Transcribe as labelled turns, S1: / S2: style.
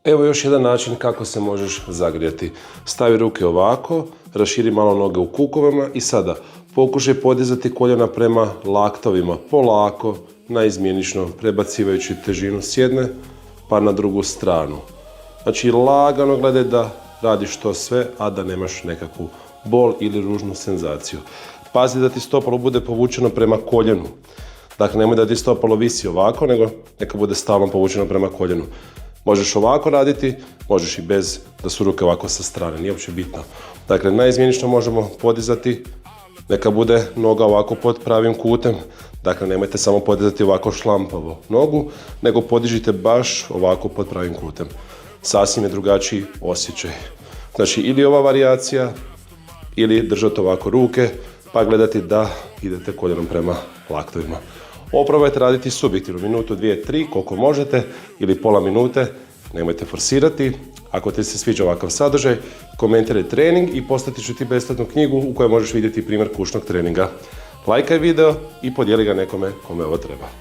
S1: Evo još jedan način kako se možeš zagrijati. Stavi ruke ovako, raširi malo noge u kukovima i sada pokušaj podizati koljena prema laktovima, polako, naizmjenično, prebacivajući težinu s jedne pa na drugu stranu. Znači lagano gledaj da radiš to sve, a da nemaš nekakvu bol ili ružnu senzaciju. Pazi da ti stopalo bude povučeno prema koljenu. Dakle, nemoj da ti stopalo visi ovako, nego neka bude stalno povučeno prema koljenu. Možeš ovako raditi, možeš i bez da su ruke ovako sa strane, nije uopće bitno. Dakle, naizmjenično možemo podizati, neka bude noga ovako pod pravim kutem. Dakle, nemojte samo podizati ovako šlampavo nogu, nego podižite baš ovako pod pravim kutem. Sasvim je drugačiji osjećaj. Znači, ili ova varijacija, ili držati ovako ruke, pa gledati da idete koljenom prema laktovima. Oprobajte raditi subjektivno, minutu, 2, 3, koliko možete, ili pola minute, nemojte forsirati. Ako ti se sviđa ovakav sadržaj, komentiraj trening i poslati ću ti besplatnu knjigu u kojoj možeš vidjeti primjer kućnog treninga. Lajkaj video i podijeli ga nekome kome ovo treba.